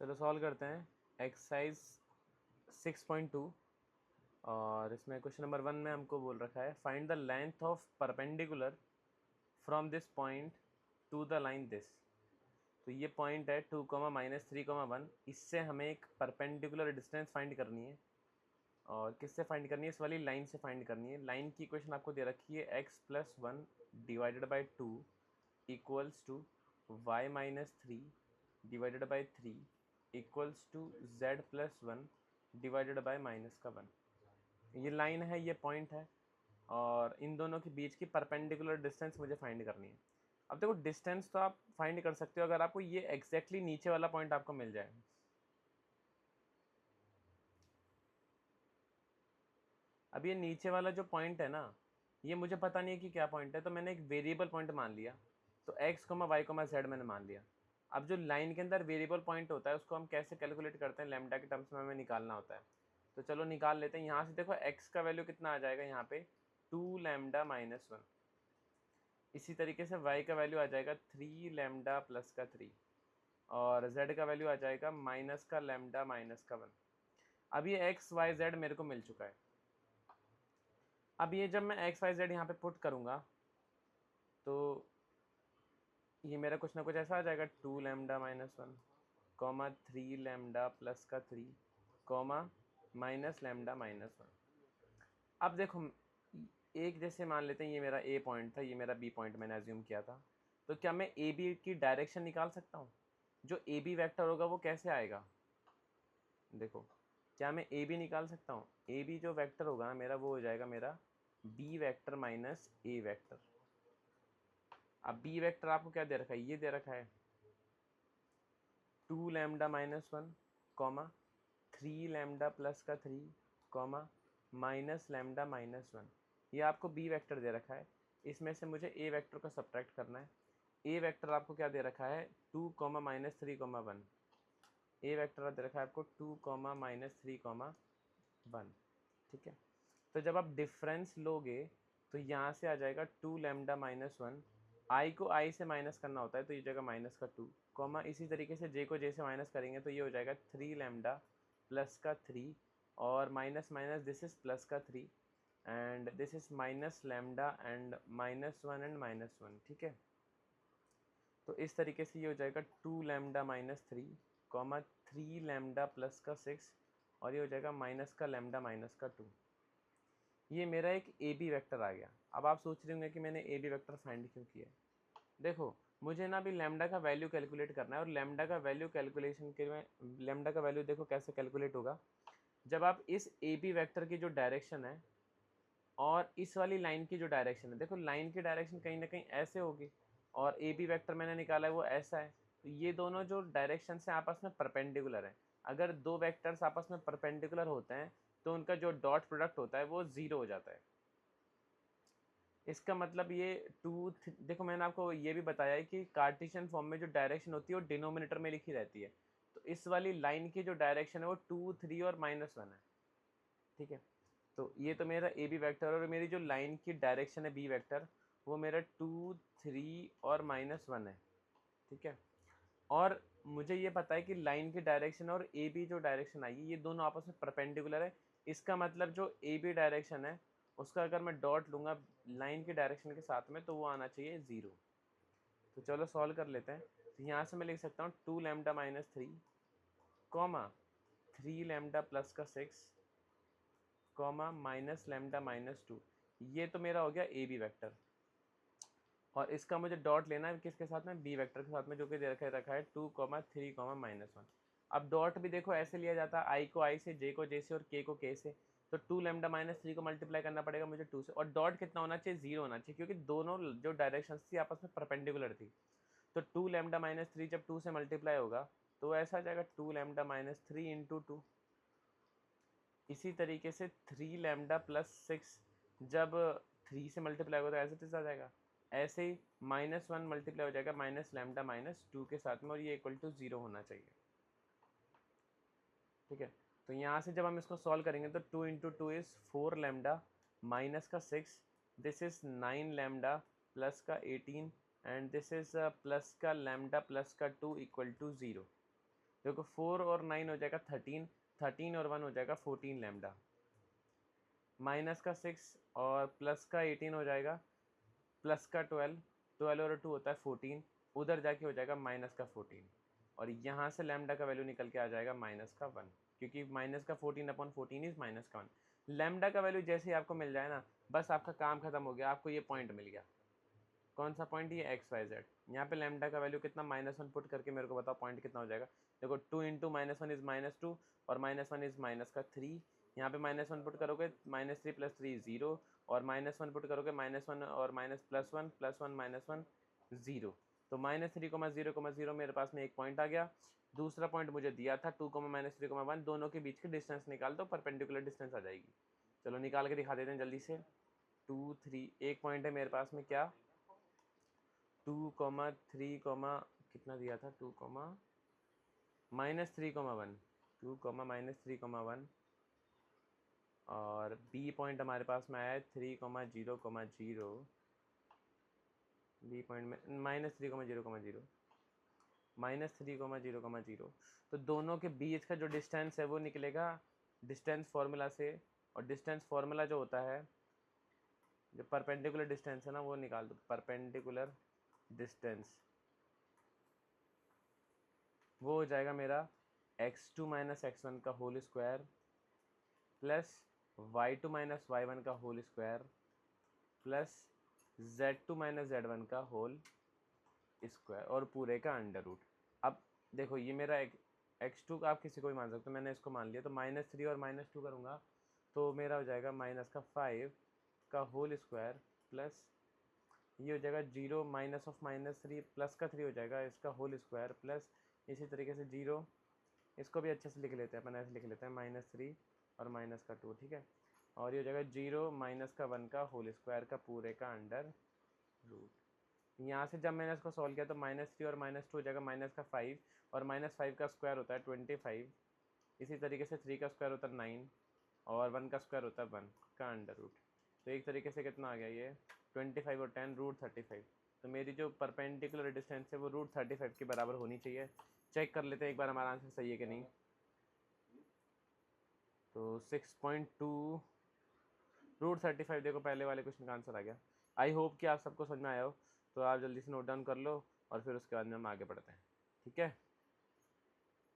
चलो सॉल्व करते हैं एक्सरसाइज 6.2। और इसमें क्वेश्चन नंबर 1 में हमको बोल रखा है find the length of perpendicular from this point two the line this. तो ये पॉइंट है 2, -3, 1। इससे हमें एक परपेंडिकुलर डिस्टेंस फाइंड करनी है। और किससे फाइंड करनी है? इस वाली लाइन से फाइंड करनी है। लाइन की इक्वेशन आपको दे रखी है x+1 divided by 2 equals to y-3 divided by 3 equals to z+1 divided by -1। ये लाइन है, ये पॉइंट है, और इन दोनों के बीच की परपेंडिकुलर डिस्टेंस मुझे फाइंड करनी है। अब देखो, डिस्टेंस तो आप फाइंड कर सकते हो अगर आपको ये एग्जैक्टली नीचे वाला पॉइंट आपको मिल जाए। अब ये नीचे वाला जो पॉइंट है ना, ये मुझे पता नहीं है कि क्या पॉइंट है, तो मैंने एक वेरिएबल पॉइंट मान लिया। तो x, y, z मैंने मान लिया। अब जो लाइन के अंदर वेरिएबल पॉइंट होता है उसको हम कैसे कैलकुलेट करते हैं? लैम्डा के टर्म्स में हमें निकालना होता है। तो चलो निकाल लेते हैं। यहाँ से देखो x का वैल्यू कितना आ जाएगा, यहाँ पे 2λ-1। इसी तरीके से y का वैल्यू आ जाएगा 3λ+3। और z का वैल्यू आ जाएगा -λ-1। अब ये x, y, z मेरे को मिल चुका है। अब ये जब मैं x, y, z यहाँ पे पुट करूँगा तो ये मेरा कुछ ना कुछ ऐसा आ जाएगा 2λ-1, कॉमा 3λ+3, कॉमा -λ-1। अब देखो, एक जैसे मान लेते हैं ये मेरा a पॉइंट था, ये मेरा b पॉइंट मैंने एज्यूम किया था। तो क्या मैं ए बी की डायरेक्शन निकाल सकता हूँ? जो ए बी वैक्टर होगा वो कैसे आएगा? देखो, क्या मैं ए बी निकाल सकता हूँ? ए बी जो वेक्टर होगा ना मेरा, वो हो जाएगा मेरा बी वेक्टर माइनस ए वेक्टर। अब बी वेक्टर आपको क्या दे रखा है? ये दे रखा है 2λ-1, कॉमा 3λ+3, कॉमा -λ-1। ये आपको बी वेक्टर दे रखा है। इसमें से मुझे ए वेक्टर को सब्ट्रैक्ट करना है। ए वेक्टर आपको क्या दे रखा है? 2, -3, 1। ए वेक्टर दे रखा है आपको 2, -3, 1। ठीक है। तो जब आप डिफरेंस लोगे तो यहाँ से आ जाएगा 2λ-1। आई को आई से माइनस करना होता है तो ये जगह -2, कॉमा इसी तरीके से जे को जे से माइनस करेंगे तो ये हो जाएगा 3λ+3। और minus minus this is +3 and this is -λ and -1 and -1। ठीक है। तो इस तरीके से ये हो जाएगा 2λ-3, कॉमा 3λ+6, और ये हो जाएगा -λ-2। ये मेरा एक ए बी वेक्टर आ गया। अब आप सोच रहे होंगे कि मैंने ए बी वेक्टर फाइंड क्यों किया है। देखो, मुझे ना अभी लैम्डा का वैल्यू कैलकुलेट करना है, और लैम्डा का वैल्यू कैलकुलेशन के में लैम्डा का वैल्यू देखो कैसे कैलकुलेट होगा। जब आप इस ए बी वेक्टर की जो डायरेक्शन है और इस वाली लाइन की जो डायरेक्शन है, देखो लाइन की डायरेक्शन कहीं ना कहीं ऐसे होगी और ए बी वेक्टर मैंने निकाला है वो ऐसा है। तो ये दोनों जो डायरेक्शन है आपस में परपेंडिकुलर है। अगर दो वेक्टर्स आपस में परपेंडिकुलर होते हैं तो उनका जो डॉट प्रोडक्ट होता है वो ज़ीरो हो जाता है। इसका मतलब ये देखो, मैंने आपको ये भी बताया है कि कार्टेशियन फॉर्म में जो डायरेक्शन होती है वो डिनोमिनेटर में लिखी रहती है। तो इस वाली लाइन की जो डायरेक्शन है वो 2, 3 और -1 है। ठीक है। तो ये तो मेरा ए बी वैक्टर, और मेरी जो लाइन की डायरेक्शन है बी वैक्टर, वो मेरा 2, 3 और -1 है। ठीक है। और मुझे ये पता है कि लाइन की डायरेक्शन और ए बी जो डायरेक्शन आई है ये दोनों आपस में परपेंडिकुलर है। इसका मतलब जो ए बी डायरेक्शन है उसका अगर मैं डॉट लूँगा लाइन की डायरेक्शन के साथ में तो वो आना चाहिए 0। तो चलो सॉल्व कर लेते हैं। तो यहाँ से मैं लिख सकता हूँ 2λ-3, कॉमा 3λ+6, कॉमा -λ-2। ये तो मेरा हो गया ए बी वैक्टर। और इसका मुझे डॉट लेना है किसके साथ में? बी वेक्टर के साथ में, जो कि दे रखा है 2, 3, -1। अब डॉट भी देखो ऐसे लिया जाता है, आई को आई से, जे को जे से और के को के से। तो 2λ-3 को मल्टीप्लाई करना पड़ेगा मुझे 2 से, और डॉट कितना होना चाहिए? 0 होना चाहिए, क्योंकि दोनों जो डायरेक्शन थी आपस में परपेंडिकुलर थी। तो 2λ-3 जब 2 से मल्टीप्लाई होगा तो ऐसा आ जाएगा 2λ-3 इंटू 2। इसी तरीके से 3λ+6 जब 3 से मल्टीप्लाई होगा तो ऐसे टेस्ट आ जाएगा। ऐसे ही -1 मल्टीप्लाई हो जाएगा -λ-2 के साथ में, और ये इक्वल टू 0 होना चाहिए। ठीक है। तो यहाँ से जब हम इसको सॉल्व करेंगे तो 2 इंटू 2 इज़ 4λ, माइनस का 6, दिस इज़ 9λ, प्लस का 18, एंड दिस इज़ प्लस का λ प्लस का 2 इक्वल टू 0। देखो 4 और 9 हो जाएगा 13, 13 और 1 हो जाएगा 14 लैम्डा, माइनस का 6 और प्लस का 18 हो जाएगा, प्लस का 12, 12 और 2 होता है 14, उधर जाके हो जाएगा माइनस का 14, और यहाँ से लैम्डा का वैल्यू निकल के आ जाएगा माइनस का 1, क्योंकि माइनस का 14 अपॉन 14 इज माइनस का 1। लैम्डा का वैल्यू जैसे ही आपको मिल जाए ना, बस आपका काम खत्म हो गया, आपको ये पॉइंट मिल गया। कौन सा पॉइंट? ये एक्स वाई जेड। यहाँ पे लैम्डा का वैल्यू कितना, -1 पुट करके मेरे को बताओ पॉइंट कितना हो जाएगा। देखो 2 इंटू -1 इज -2 और -1 इज माइनस का 3, यहाँ पे -1 पुट करोगे -3 + 3 0, और -1 पुट करोगे -1 और माइनस +1 +1 -1 0, तो -3,0,0 मेरे पास में एक पॉइंट आ गया। दूसरा पॉइंट मुझे दिया था 2, -3,1, दोनों के बीच की डिस्टेंस निकाल दो, परपेंडिकुलर डिस्टेंस आ जाएगी। चलो निकाल के दिखा देते हैं जल्दी से। 2 3 एक पॉइंट है मेरे पास में, क्या 2, 3, कितना दिया था, 2, -3,1, 2, -3,1, और बी पॉइंट हमारे पास में आया है 3,0,0, बी पॉइंट में -3,0,0, -3,0,0, तो दोनों के बीच का जो डिस्टेंस है वो निकलेगा डिस्टेंस फार्मूला से, और डिस्टेंस फार्मूला जो होता है, जो परपेंडिकुलर डिस्टेंस है ना, वो निकाल दो। परपेंडिकुलर डिस्टेंस वो हो जाएगा मेरा x2 - x1 का whole square plus y2 - y1 का whole square plus z2 - z1 का होल स्क्वायर, और पूरे का अंडर रूट। अब देखो ये मेरा x2 का आप किसी को भी मान सकते हो, मैंने इसको मान लिया, तो -3 और -2 करूँगा तो मेरा हो जाएगा -5 का होल स्क्वायर प्लस ये हो जाएगा 0 -3 प्लस का 3 हो जाएगा इसका होल स्क्वायर प्लस इसी तरीके से 0, इसको भी अच्छे से लिख लेते हैं अपन, ऐसे लिख लेते हैं -3 और -2, ठीक है, और ये हो जाएगा 0 -1 का होल स्क्वायर का पूरे का अंडर रूट। यहाँ से जब मैंने इसको सॉल्व किया तो -3 और -2 हो जाएगा -5, और -5 का स्क्वायर होता है 25, इसी तरीके से 3 का स्क्वायर होता है 9, और 1 का स्क्वायर होता है 1 का अंडर रूट। तो एक तरीके से कितना आ गया ये 25 और 10 √35। तो मेरी जो परपेंडिकुलर डिस्टेंस है वो √35 के बराबर होनी चाहिए। चेक कर लेते हैं एक बार हमारा आंसर सही है कि नहीं। तो 6.2 √35, देखो पहले वाले क्वेश्चन का आंसर आ गया। आई होप कि आप सबको समझ में आया हो, तो आप जल्दी से नोट डाउन कर लो और फिर उसके बाद में हम आगे बढ़ते हैं, ठीक है।